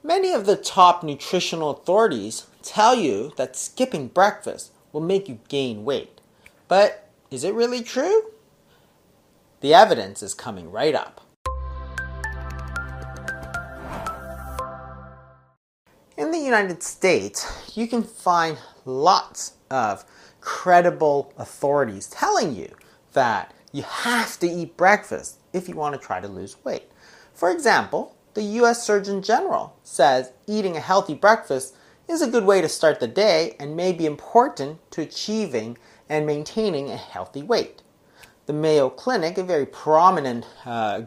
Many of the top nutritional authorities tell you that skipping breakfast will make you gain weight. But is it really true? The evidence is coming right up. In the United States, you can find lots of credible authorities telling you that you have to eat breakfast if you want to try to lose weight. For example, the US Surgeon General says eating a healthy breakfast is a good way to start the day and may be important to achieving and maintaining a healthy weight. The Mayo Clinic, a very prominent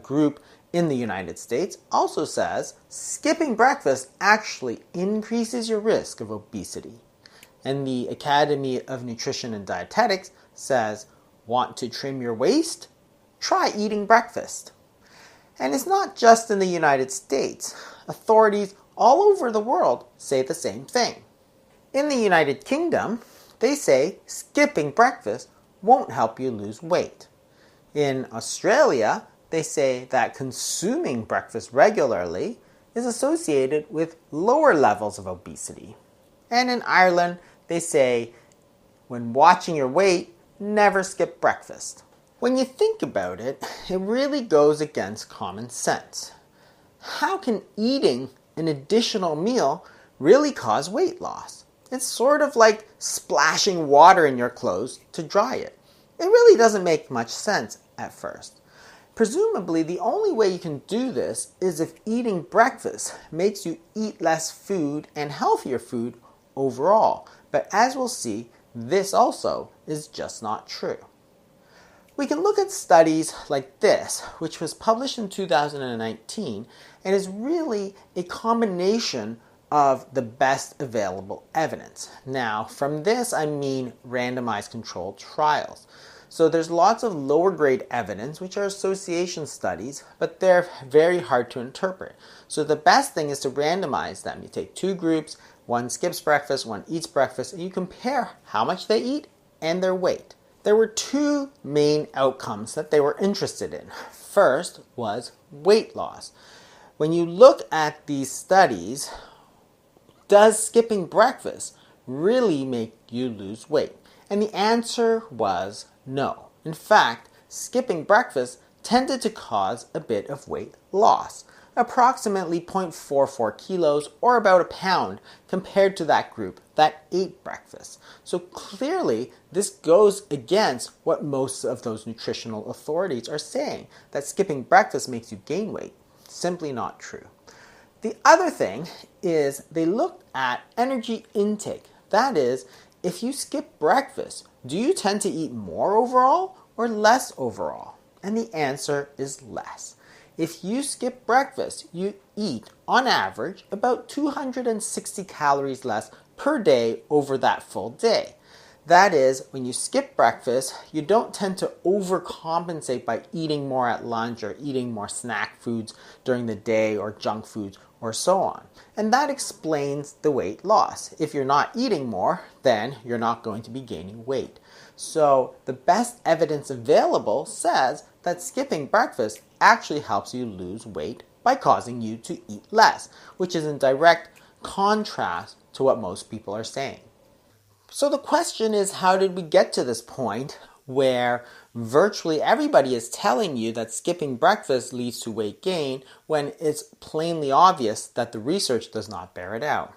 group in the United States, also says skipping breakfast actually increases your risk of obesity. And the Academy of Nutrition and Dietetics says, want to trim your waist? Try eating breakfast. And it's not just in the United States. Authorities all over the world say the same thing. In the United Kingdom, they say skipping breakfast won't help you lose weight. In Australia, they say that consuming breakfast regularly is associated with lower levels of obesity. And in Ireland, they say when watching your weight, never skip breakfast. When you think about it, it really goes against common sense. How can eating an additional meal really cause weight loss? It's sort of like splashing water in your clothes to dry it. It really doesn't make much sense at first. Presumably, the only way you can do this is if eating breakfast makes you eat less food and healthier food overall. But as we'll see, this also is just not true. We can look at studies like this, which was published in 2019 and is really a combination of the best available evidence. Now, from this I mean randomized controlled trials. So there's lots of lower grade evidence, which are association studies, but they're very hard to interpret. So the best thing is to randomize them. You take two groups, one skips breakfast, one eats breakfast, and you compare how much they eat and their weight. There were two main outcomes that they were interested in. First was weight loss. When you look at these studies, does skipping breakfast really make you lose weight? And the answer was no. In fact, skipping breakfast tended to cause a bit of weight loss, approximately 0.44 kilos or about a pound compared to that group that ate breakfast. So clearly, this goes against what most of those nutritional authorities are saying, that skipping breakfast makes you gain weight. Simply not true. The other thing is they looked at energy intake. That is, if you skip breakfast, do you tend to eat more overall or less overall? And the answer is less. If you skip breakfast, you eat, on average, about 260 calories less per day over that full day. That is, when you skip breakfast, you don't tend to overcompensate by eating more at lunch or eating more snack foods during the day or junk foods or so on. And that explains the weight loss. If you're not eating more, then you're not going to be gaining weight. So the best evidence available says that skipping breakfast actually helps you lose weight by causing you to eat less, which is in direct contrast to what most people are saying. So the question is, how did we get to this point where virtually everybody is telling you that skipping breakfast leads to weight gain when it's plainly obvious that the research does not bear it out?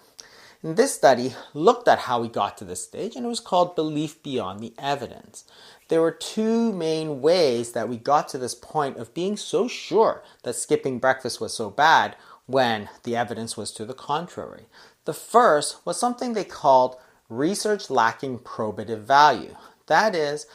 And this study looked at how we got to this stage, and it was called Belief Beyond the Evidence. There were two main ways that we got to this point of being so sure that skipping breakfast was so bad when the evidence was to the contrary. The first was something they called research lacking probative value. That is,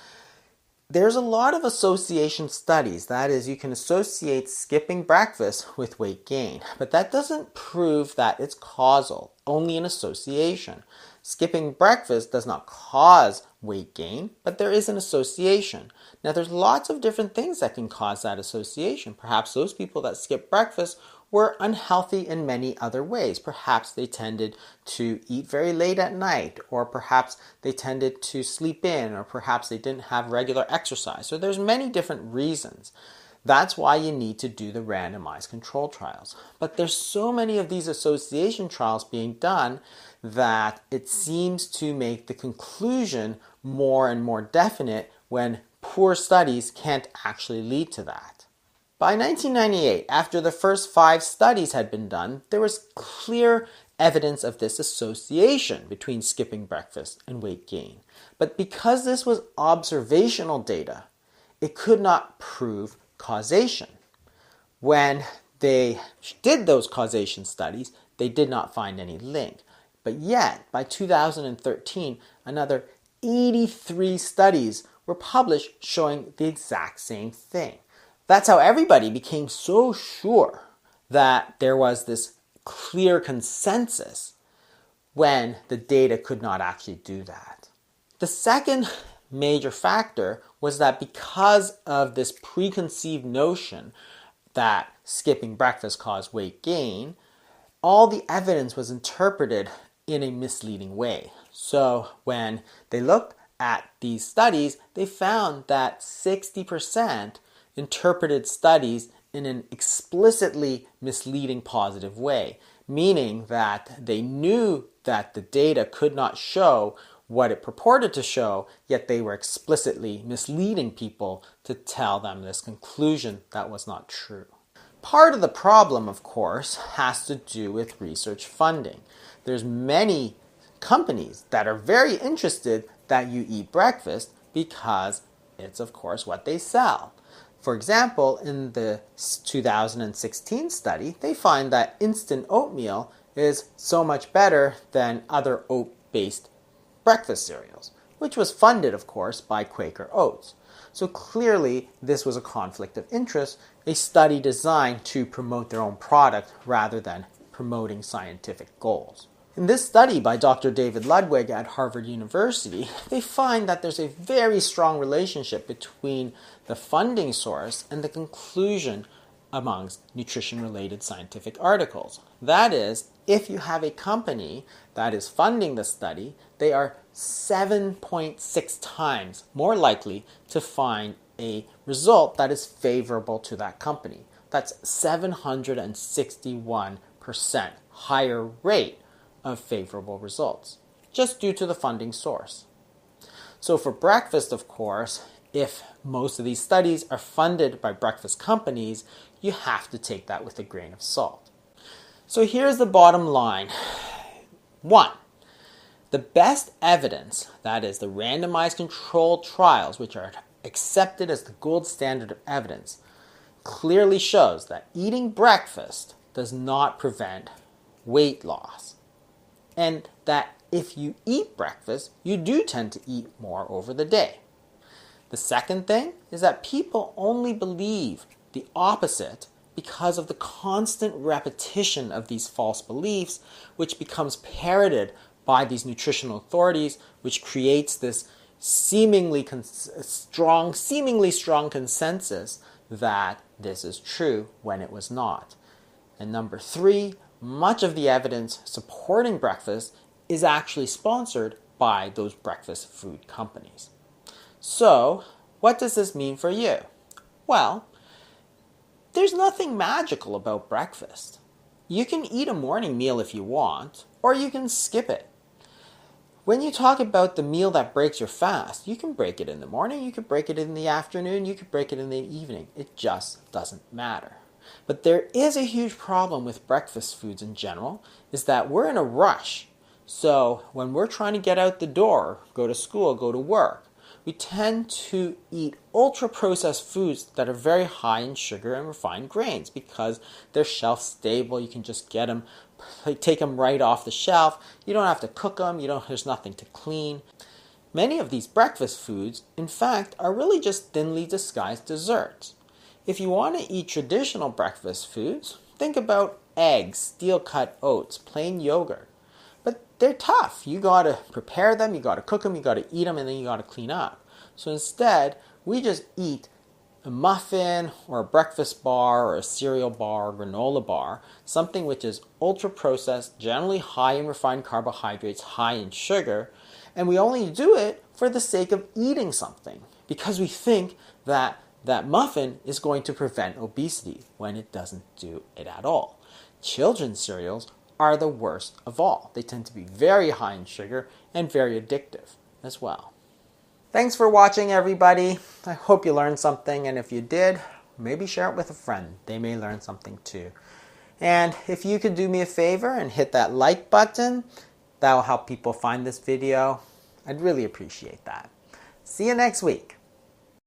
there's a lot of association studies. That is, you can associate skipping breakfast with weight gain, but that doesn't prove that it's causal, only an association. Skipping breakfast does not cause weight gain, but there is an association. Now, there's lots of different things that can cause that association. Perhaps those people that skip breakfast were unhealthy in many other ways. Perhaps they tended to eat very late at night, or perhaps they tended to sleep in, or perhaps they didn't have regular exercise. So there's many different reasons. That's why you need to do the randomized control trials. But there's so many of these association trials being done that it seems to make the conclusion more and more definite when poor studies can't actually lead to that. By 1998, after the first 5 studies had been done, there was clear evidence of this association between skipping breakfast and weight gain. But because this was observational data, it could not prove causation. When they did those causation studies, they did not find any link. But yet, by 2013, another 83 studies were published showing the exact same thing. That's how everybody became so sure that there was this clear consensus when the data could not actually do that. The second major factor was that because of this preconceived notion that skipping breakfast caused weight gain, all the evidence was interpreted in a misleading way. So when they looked at these studies, they found that 60% interpreted studies in an explicitly misleading positive way, meaning that they knew that the data could not show what it purported to show, yet they were explicitly misleading people to tell them this conclusion that was not true. Part of the problem, of course, has to do with research funding. There's many companies that are very interested that you eat breakfast because it's, of course, what they sell. For example, in the 2016 study, they find that instant oatmeal is so much better than other oat-based breakfast cereals, which was funded, of course, by Quaker Oats. So clearly, this was a conflict of interest, a study designed to promote their own product rather than promoting scientific goals. In this study by Dr. David Ludwig at Harvard University, they find that there's a very strong relationship between the funding source and the conclusion amongst nutrition-related scientific articles. That is, if you have a company that is funding the study, they are 7.6 times more likely to find a result that is favorable to that company. That's 761% higher rate of favorable results, just due to the funding source. So for breakfast, of course, if most of these studies are funded by breakfast companies, you have to take that with a grain of salt. So here's the bottom line. 1. The best evidence, that is the randomized controlled trials, which are accepted as the gold standard of evidence, clearly shows that eating breakfast does not prevent weight loss. And that if you eat breakfast, you do tend to eat more over the day. The second thing is that people only believe the opposite because of the constant repetition of these false beliefs, which becomes parroted by these nutritional authorities, which creates this seemingly strong consensus that this is true when it was not. And number 3, much of the evidence supporting breakfast is actually sponsored by those breakfast food companies. So, what does this mean for you? Well, there's nothing magical about breakfast. You can eat a morning meal if you want, or you can skip it. When you talk about the meal that breaks your fast, you can break it in the morning, you could break it in the afternoon, you could break it in the evening. It just doesn't matter. But there is a huge problem with breakfast foods in general, is that we're in a rush. So when we're trying to get out the door, go to school, go to work, we tend to eat ultra-processed foods that are very high in sugar and refined grains because they're shelf-stable. You can just get them, take them right off the shelf. You don't have to cook them. There's nothing to clean. Many of these breakfast foods, in fact, are really just thinly disguised desserts. If you want to eat traditional breakfast foods, think about eggs, steel-cut oats, plain yogurt. But they're tough. You got to prepare them, you got to cook them, you got to eat them, and then you got to clean up. So instead, we just eat a muffin or a breakfast bar or a cereal bar or granola bar, something which is ultra-processed, generally high in refined carbohydrates, high in sugar, and we only do it for the sake of eating something because we think that that muffin is going to prevent obesity when it doesn't do it at all. Children's cereals are the worst of all. They tend to be very high in sugar and very addictive as well. Thanks for watching, everybody. I hope you learned something, and if you did, maybe share it with a friend. They may learn something too. And if you could do me a favor and hit that like button, that will help people find this video. I'd really appreciate that. See you next week.